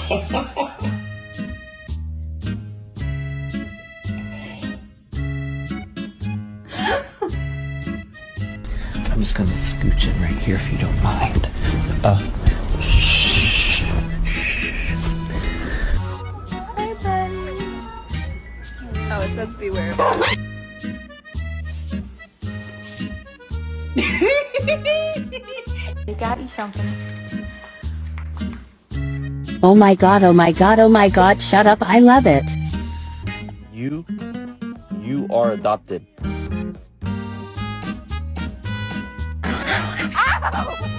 I'm just gonna scooch in right here if you don't mind. Shh. Hi, buddy. Oh, it says beware. I got you something. Oh my god, oh my god, oh my god, shut up, I love it. You are adopted. Ow!